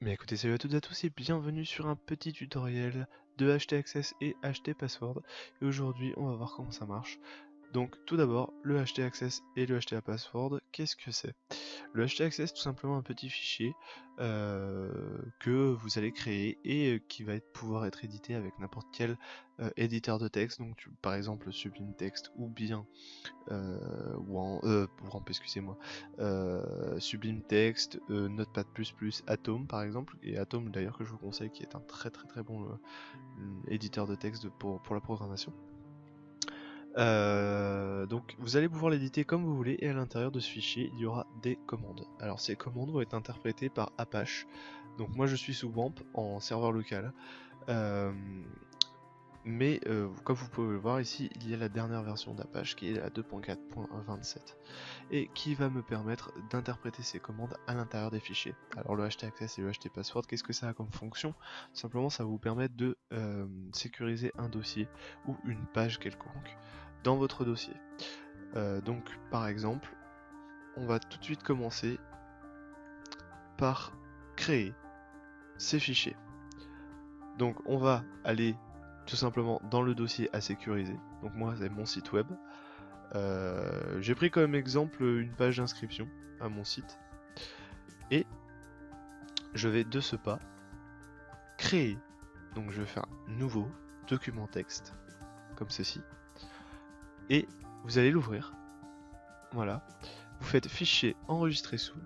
Mais écoutez, salut à toutes et à tous et bienvenue sur un petit tutoriel de htaccess et htpassword. Et aujourd'hui, on va voir comment ça marche. Donc, tout d'abord, le htaccess et le htapassword, qu'est-ce que c'est? Le htaccess, tout simplement un petit fichier que vous allez créer et qui va pouvoir être édité avec n'importe quel éditeur de texte. Donc, par exemple, Sublime Text ou bien Wamp, excusez-moi, Sublime Text, Notepad++, Atom par exemple, et Atom d'ailleurs que je vous conseille, qui est un très bon éditeur de texte pour la programmation. Donc vous allez pouvoir l'éditer comme vous voulez, et à l'intérieur de ce fichier il y aura des commandes. Alors ces commandes vont être interprétées par Apache. Donc moi je suis sous Wamp en serveur local. Euh, mais comme vous pouvez le voir ici, il y a la dernière version d'Apache qui est la 2.4.27 et qui va me permettre d'interpréter ces commandes à l'intérieur des fichiers. Alors le htaccess et le htpassword, qu'est-ce que ça a comme fonction? Simplement ça va vous permettre de sécuriser un dossier ou une page quelconque dans votre dossier. Donc par exemple, on va tout de suite commencer par créer ces fichiers. Donc on va aller tout simplement dans le dossier à sécuriser. Donc moi c'est mon site web. J'ai pris comme exemple une page d'inscription à mon site. Et je vais de ce pas créer. Donc je vais faire un nouveau document texte, comme ceci. Et vous allez l'ouvrir. Voilà. Vous faites fichier enregistrer sous.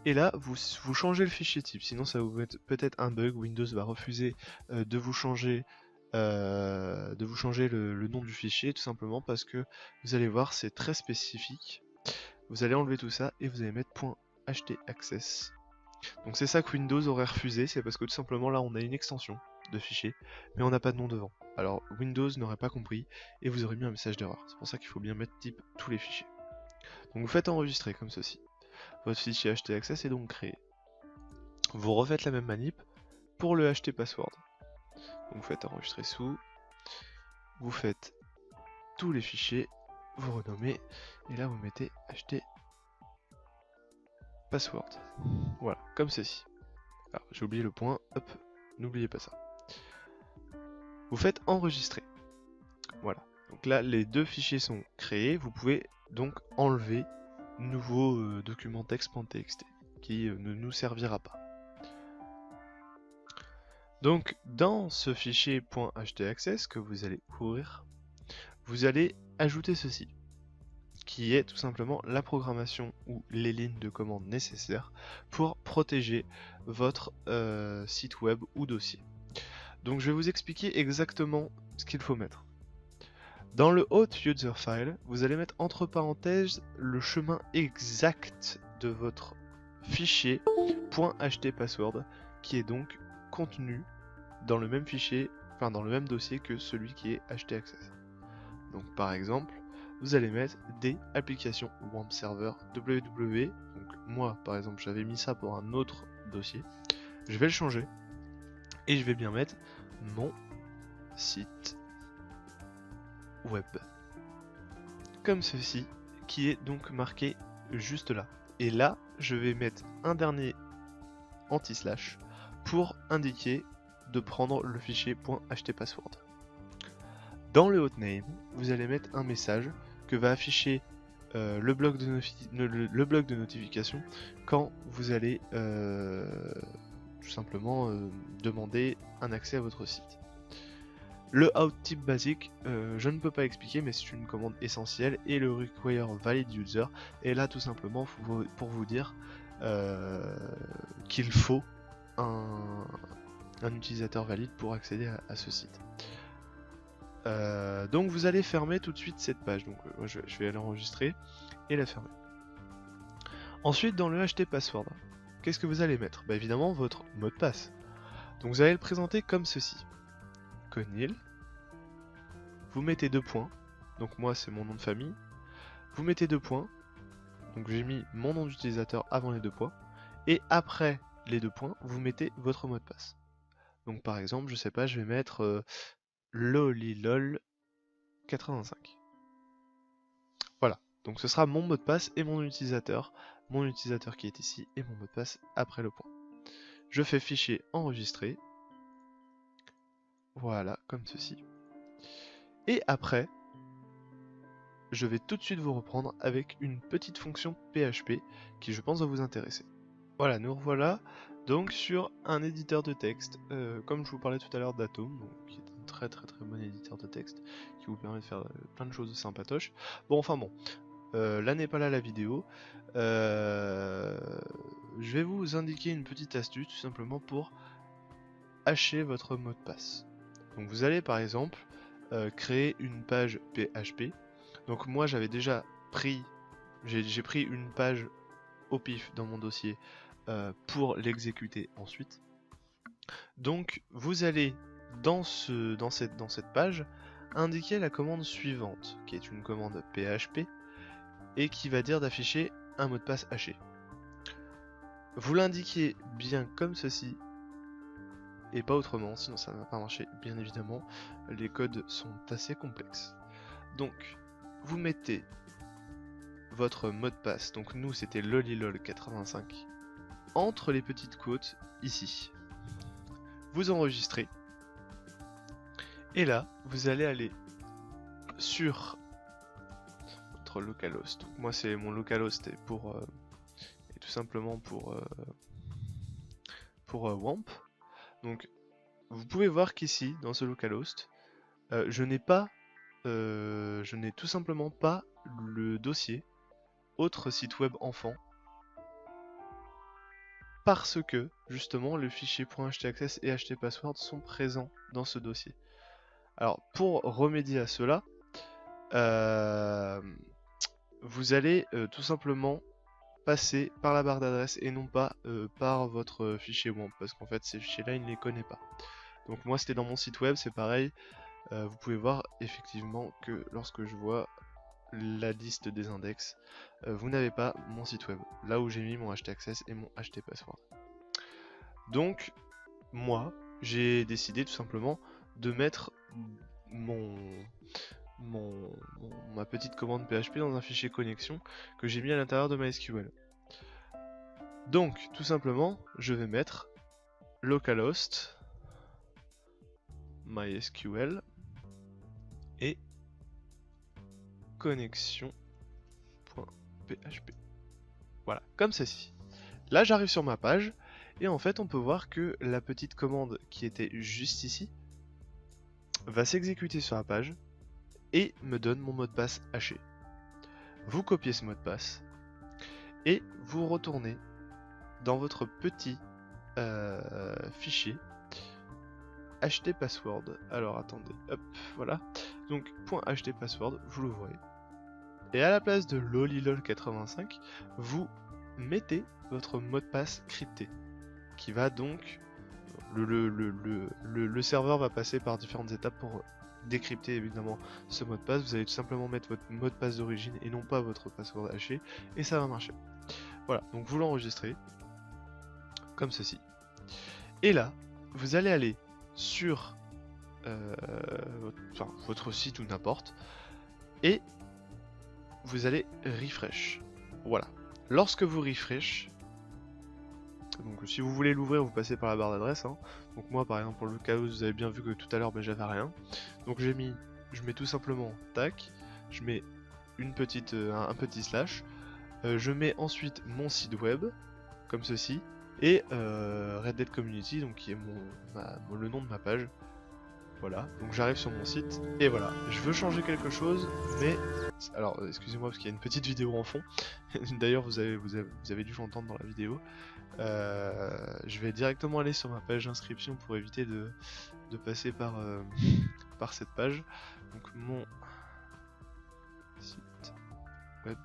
Et là, vous changez le fichier type. Sinon ça vous met peut-être un bug. Windows va refuser de vous changer le nom du fichier, tout simplement parce que vous allez voir, c'est très spécifique. Vous allez enlever tout ça et vous allez mettre .htaccess. Donc c'est ça que Windows aurait refusé, c'est parce que tout simplement là on a une extension de fichier, mais on n'a pas de nom devant. Alors Windows n'aurait pas compris et vous aurez mis un message d'erreur. C'est pour ça qu'il faut bien mettre type tous les fichiers. Donc vous faites enregistrer comme ceci. Votre fichier htaccess est donc créé. Vous refaites la même manip pour le htpassword. Donc vous faites enregistrer sous, vous faites tous les fichiers, vous renommez, et là vous mettez htpassword. Voilà, comme ceci. Alors j'ai oublié le point, hop, n'oubliez pas ça. Vous faites enregistrer. Voilà. Donc là, les deux fichiers sont créés. Vous pouvez donc enlever nouveau document text.txt qui ne nous servira pas. Donc dans ce fichier .htaccess que vous allez ouvrir, vous allez ajouter ceci, qui est tout simplement la programmation ou les lignes de commande nécessaires pour protéger votre site web ou dossier. Donc je vais vous expliquer exactement ce qu'il faut mettre. Dans le hot user file, vous allez mettre entre parenthèses le chemin exact de votre fichier .htpassword qui est donc contenu dans le même fichier, enfin dans le même dossier que celui qui est htaccess. Donc par exemple, vous allez mettre des applications WAMP server www. Donc moi par exemple j'avais mis ça pour un autre dossier. Je vais le changer et je vais bien mettre mon site web, comme ceci, qui est donc marqué juste là. Et là, je vais mettre un dernier anti-slash pour indiquer de prendre le fichier .htpassword. Dans le hotname, vous allez mettre un message que va afficher le bloc de notification quand vous allez tout simplement demander un accès à votre site. Le out type basique, je ne peux pas expliquer, mais c'est une commande essentielle, et le require valid user est là tout simplement pour vous dire qu'il faut un utilisateur valide pour accéder à ce site. Donc vous allez fermer tout de suite cette page, donc je vais aller enregistrer et la fermer. Ensuite dans le htpassword, qu'est-ce que vous allez mettre? Bah évidemment votre mot de passe. Donc vous allez le présenter comme ceci. Conil, vous mettez deux points, donc moi c'est mon nom de famille, vous mettez deux points, donc j'ai mis mon nom d'utilisateur avant les deux points, et après les deux points, vous mettez votre mot de passe. Donc par exemple, je sais pas, je vais mettre lolilol85. Voilà, donc ce sera mon mot de passe et mon utilisateur qui est ici, et mon mot de passe après le point. Je fais fichier enregistré. Voilà, comme ceci. Et après, je vais tout de suite vous reprendre avec une petite fonction PHP qui je pense va vous intéresser. Voilà, nous revoilà donc sur un éditeur de texte, comme je vous parlais tout à l'heure d'Atom, qui est un très bon éditeur de texte, qui vous permet de faire plein de choses sympatoches. Bon, enfin bon, là n'est pas là la vidéo. Je vais vous indiquer une petite astuce tout simplement pour hacher votre mot de passe. Donc vous allez par exemple créer une page PHP. Donc moi j'avais déjà pris, j'ai pris une page au pif dans mon dossier pour l'exécuter ensuite. Donc vous allez dans cette page indiquer la commande suivante, qui est une commande PHP et qui va dire d'afficher un mot de passe haché. Vous l'indiquez bien comme ceci et pas autrement, sinon ça ne va pas marcher, bien évidemment. Les codes sont assez complexes. Donc, vous mettez votre mot de passe, donc nous c'était lolilol85, entre les petites quotes ici. Vous enregistrez. Et là, vous allez aller sur votre localhost. Donc moi c'est mon localhost et tout simplement pour WAMP. Donc vous pouvez voir qu'ici dans ce localhost, je n'ai tout simplement pas le dossier autre site web enfant parce que justement le fichier .htaccess et htpassword sont présents dans ce dossier. Alors pour remédier à cela, vous allez tout simplement passer par la barre d'adresse et non pas par votre fichier WAMP, parce qu'en fait ces fichiers là il ne les connaît pas. Donc moi c'était dans mon site web, c'est pareil. Vous pouvez voir effectivement que lorsque je vois la liste des index, vous n'avez pas mon site web, là où j'ai mis mon htaccess et mon htpassword. Donc moi j'ai décidé tout simplement de mettre ma petite commande PHP dans un fichier connexion que j'ai mis à l'intérieur de MySQL. Donc tout simplement je vais mettre localhost MySQL et connexion.php. Voilà, comme ceci. Là j'arrive sur ma page et en fait on peut voir que la petite commande qui était juste ici va s'exécuter sur la page et me donne mon mot de passe haché. Vous copiez ce mot de passe et vous retournez dans votre petit fichier htpassword. Alors attendez, hop, voilà. Donc .htpassword, vous l'ouvrez. Et à la place de lolilol85, vous mettez votre mot de passe crypté. Qui va donc... Le serveur va passer par différentes étapes pour décrypter évidemment ce mot de passe. Vous allez tout simplement mettre votre mot de passe d'origine et non pas votre password haché. Et ça va marcher. Voilà, donc vous l'enregistrez. Comme ceci. Et là, vous allez aller sur votre site ou n'importe et vous allez refresh. Voilà. Lorsque vous refresh, donc si vous voulez l'ouvrir, vous passez par la barre d'adresse. Hein. Donc moi par exemple pour le cas où vous avez bien vu que tout à l'heure j'avais rien. Donc je mets tout simplement tac, je mets un petit slash, je mets ensuite mon site web comme ceci. Et Red Dead Community, donc qui est le nom de ma page. Voilà, donc j'arrive sur mon site et voilà, je veux changer quelque chose, mais alors excusez-moi parce qu'il y a une petite vidéo en fond. D'ailleurs vous avez dû l'entendre dans la vidéo. Je vais directement aller sur ma page d'inscription pour éviter de passer par cette page. Donc mon site web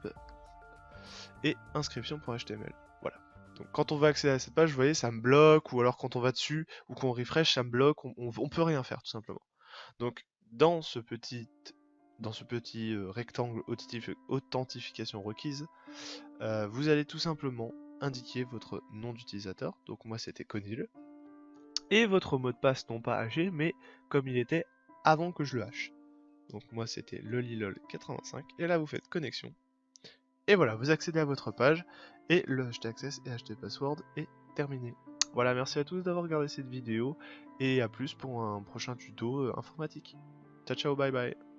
et inscription pour HTML. Voilà. Donc quand on va accéder à cette page, vous voyez, ça me bloque, ou alors quand on va dessus, ou qu'on refresh, ça me bloque, on peut rien faire tout simplement. Donc dans ce petit rectangle authentification requise, vous allez tout simplement indiquer votre nom d'utilisateur, donc moi c'était Conil, et votre mot de passe non pas haché, mais comme il était avant que je le hache. Donc moi c'était lolilol85, et là vous faites connexion. Et voilà, vous accédez à votre page et le htaccess et htpassword est terminé. Voilà, merci à tous d'avoir regardé cette vidéo et à plus pour un prochain tuto informatique. Ciao ciao, bye bye.